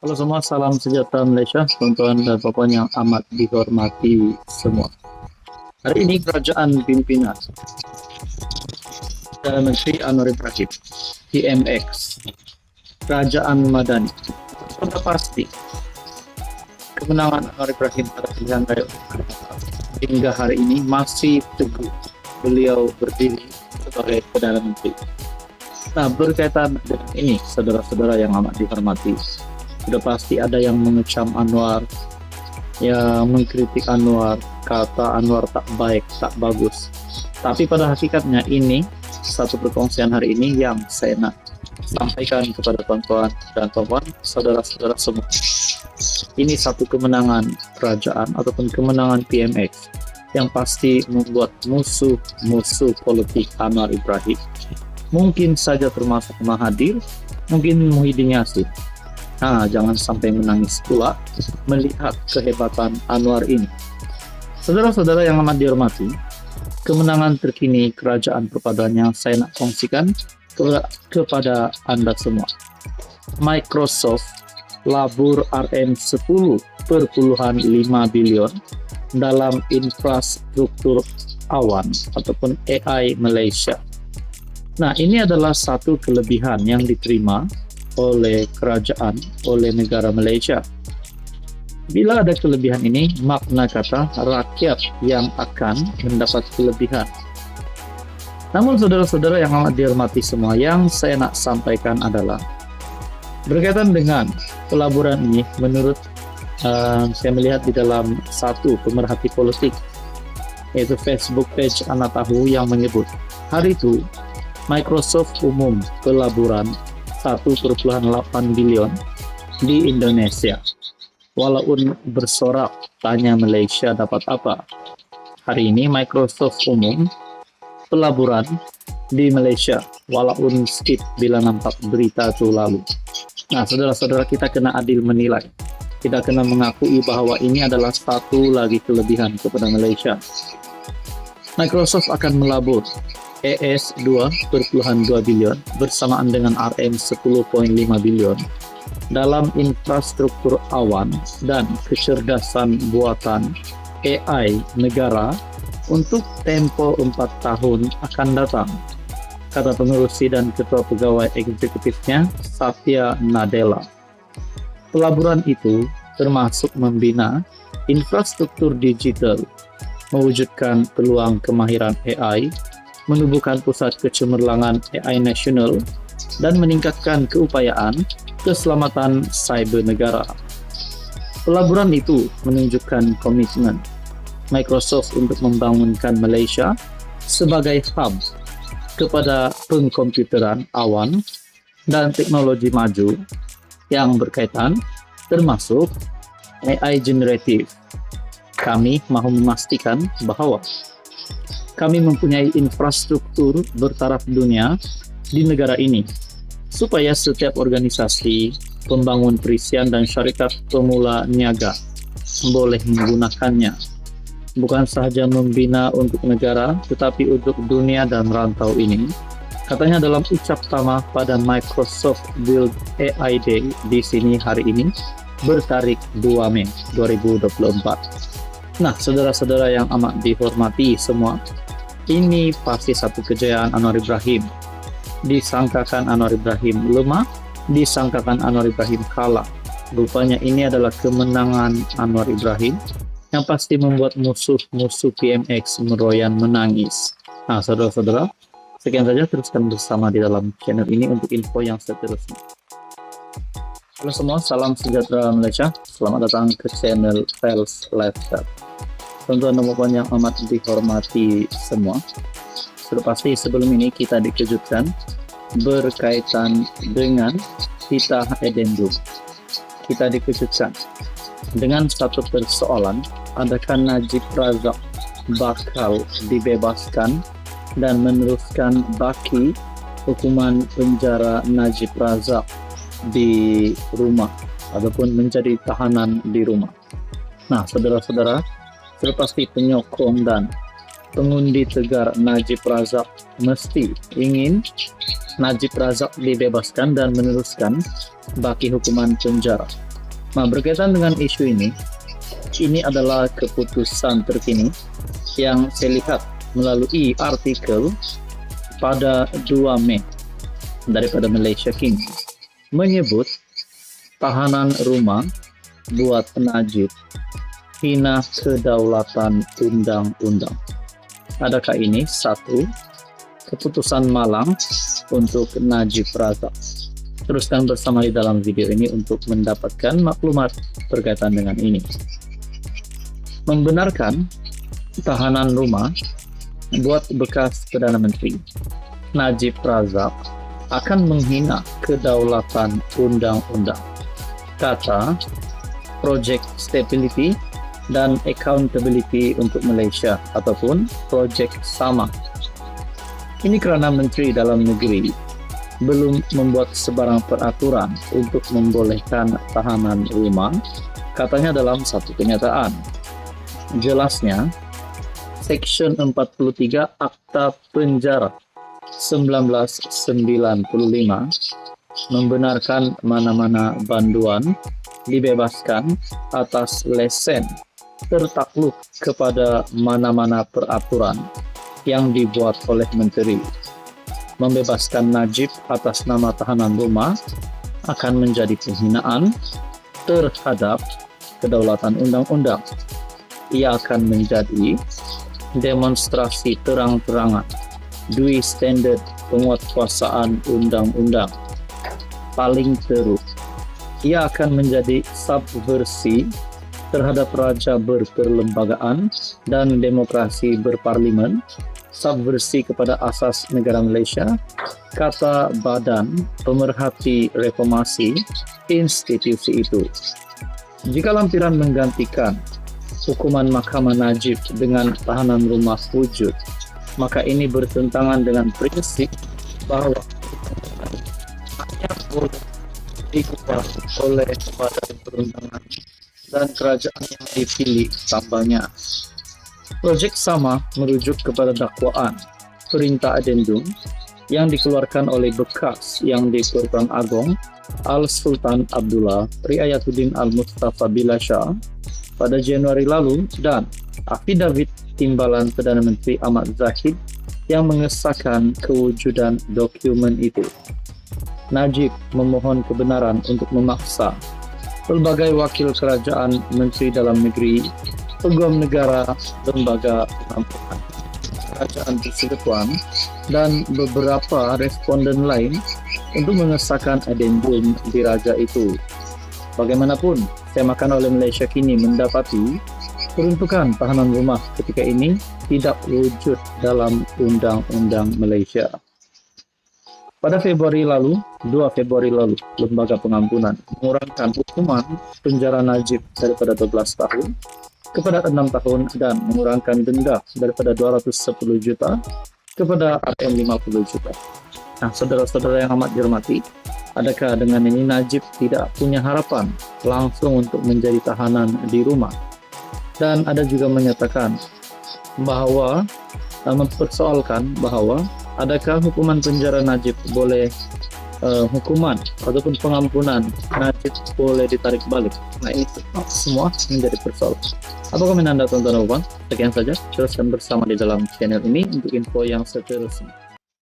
Halo semua, salam sejahtera Malaysia, tuan-tuan dan puan yang amat dihormati semua. Hari ini kerajaan pimpinan Perdana Menteri Anwar Ibrahim, PMX, Kerajaan Madani, sudah pasti kemenangan Anwar Ibrahim pada pilihan raya hingga hari ini masih teguh beliau berdiri sebagai Perdana Menteri. Nah, berkaitan dengan ini, saudara-saudara yang amat dihormati, sudah pasti ada yang mengecam Anwar, yang mengkritik Anwar, kata Anwar tak baik, tak bagus. Tapi pada hakikatnya ini satu perkongsian hari ini yang saya nak sampaikan kepada tuan-tuan dan puan, saudara-saudara semua. Ini satu kemenangan kerajaan ataupun kemenangan PMX yang pasti membuat musuh-musuh politik Anwar Ibrahim. Mungkin saja termasuk Mahathir, mungkin Muhyiddin Yassin. Nah, jangan sampai menangis pula melihat kehebatan Anwar ini. Saudara-saudara yang amat dihormati, kemenangan terkini kerajaan perpaduan yang saya nak kongsikan kepada Anda semua. Microsoft labur RM10,5 bilion dalam infrastruktur awan ataupun AI Malaysia. Nah, ini adalah satu kelebihan yang diterima oleh kerajaan, oleh negara Malaysia. Bila ada kelebihan ini, makna kata rakyat yang akan mendapat kelebihan. Namun saudara-saudara yang amat dihormati semua, yang saya nak sampaikan adalah berkaitan dengan pelaburan ini, menurut saya melihat di dalam satu pemerhati politik, yaitu Facebook page Anak Tahu yang menyebut, hari itu Microsoft umum pelaburan 1,8 bilion di Indonesia. Walaupun bersorak tanya Malaysia dapat apa? Hari ini Microsoft umum pelaburan di Malaysia, walaupun skip bila nampak berita itu lalu. Nah, saudara-saudara, kita kena adil menilai. Kita kena mengakui bahwa ini adalah satu lagi kelebihan kepada Malaysia. Microsoft akan melabur ES 2,2 bilion bersamaan dengan RM10,5 bilion dalam infrastruktur awan dan kecerdasan buatan AI negara untuk tempo 4 tahun akan datang, kata pengerusi dan ketua pegawai eksekutifnya Satya Nadella. Pelaburan itu termasuk membina infrastruktur digital, mewujudkan peluang kemahiran AI, menubuhkan pusat kecemerlangan AI nasional, dan meningkatkan keupayaan keselamatan cyber negara. Pelaburan itu menunjukkan komitmen Microsoft untuk membangunkan Malaysia sebagai hub kepada pengkomputeran awan dan teknologi maju yang berkaitan, termasuk AI generatif. Kami mahu memastikan bahawa kami mempunyai infrastruktur bertaraf dunia di negara ini, supaya setiap organisasi, pembangun perisian dan syarikat pemula niaga boleh menggunakannya. Bukan sahaja membina untuk negara, tetapi untuk dunia dan rantau ini. Katanya dalam ucap pertama pada Microsoft Build AI Day di sini hari ini, bertarik 2 Mei 2024. Nah, saudara-saudara yang amat dihormati semua, ini pasti satu kejayaan Anwar Ibrahim. Disangkakan Anwar Ibrahim lemah, disangkakan Anwar Ibrahim kalah. Rupanya ini adalah kemenangan Anwar Ibrahim yang pasti membuat musuh-musuh PMX meroyan menangis. Nah, saudara-saudara, sekian saja, teruskan bersama di dalam channel ini untuk info yang seterusnya. Halo semua, salam sejahtera Malaysia. Selamat datang ke channel Fels Lifestyle. Tuan-tuan dan puan yang amat dihormati semua, sudah pasti sebelum ini kita dikejutkan berkaitan dengan titah addendum. Kita dikejutkan dengan satu persoalan, adakah Najib Razak bakal dibebaskan dan meneruskan baki hukuman penjara Najib Razak di rumah ataupun menjadi tahanan di rumah. Nah, saudara-saudara, sudah pasti penyokong dan pengundi tegar Najib Razak mesti ingin Najib Razak dibebaskan dan meneruskan baki hukuman penjara. Nah, berkaitan dengan isu ini adalah keputusan terkini yang saya lihat melalui artikel pada 2 Mei daripada Malaysia King, menyebut tahanan rumah buat Najib hina kedaulatan undang-undang. Adakah ini satu keputusan malang untuk Najib Razak? Teruskan bersama di dalam video ini untuk mendapatkan maklumat berkaitan dengan ini. Membenarkan tahanan rumah buat bekas Perdana Menteri Najib Razak akan menghina kedaulatan undang-undang, kata Project Stability dan Accountability untuk Malaysia ataupun Project Sama. Ini kerana Menteri Dalam Negeri belum membuat sebarang peraturan untuk membolehkan tahanan rumah, katanya dalam satu kenyataan. Jelasnya, Seksyen 43 Akta Penjara 1995 membenarkan mana-mana banduan dibebaskan atas lesen tertakluk kepada mana-mana peraturan yang dibuat oleh menteri. Membebaskan Najib atas nama tahanan rumah akan menjadi penghinaan terhadap kedaulatan undang-undang. Ia akan menjadi demonstrasi terang-terangan dui standard penguatkuasaan undang-undang paling teruk. Ia akan menjadi subversi terhadap raja berperlembagaan dan demokrasi berparlimen, subversi kepada asas negara Malaysia, kata Badan Pemerhati Reformasi institusi itu. Jika lampiran menggantikan hukuman Mahkamah Najib dengan tahanan rumah wujud, maka ini bertentangan dengan prinsip bahawa hanya boleh diubah oleh badan perundangan dan kerajaan yang dipilih tambahnya. Projek Sama merujuk kepada dakwaan perintah adendum yang dikeluarkan oleh bekas yang di-Pertuan Agong Al-Sultan Abdullah Riayatuddin Al-Mustafa Billah Shah pada Januari lalu dan afidavit timbalan Perdana Menteri Ahmad Zahid yang mengesahkan kewujudan dokumen itu. Najib memohon kebenaran untuk memaksa pelbagai wakil kerajaan, Menteri Dalam Negeri, peguam negara, lembaga pengampunan, kerajaan persekutuan dan beberapa responden lain untuk mengesahkan adendum diraja itu. Bagaimanapun, semakan oleh Malaysia kini mendapati peruntukan tahanan rumah ketika ini tidak wujud dalam Undang-Undang Malaysia. Pada Februari lalu, 2 Februari lalu, Lembaga Pengampunan mengurangkan hukuman penjara Najib daripada 12 tahun kepada 6 tahun dan mengurangkan denda daripada 210 juta kepada RM50 juta. Nah, saudara-saudara yang amat dihormati, adakah dengan ini Najib tidak punya harapan langsung untuk menjadi tahanan di rumah? Dan ada juga menyatakan bahawa mempersoalkan bahawa adakah hukuman penjara Najib boleh hukuman ataupun pengampunan Najib boleh ditarik balik. Nah, ini semua menjadi persoalan. Apa komentar Anda, tuan-tuan dan puan? Sekian saja, teruskan bersama di dalam channel ini untuk info yang seterusnya.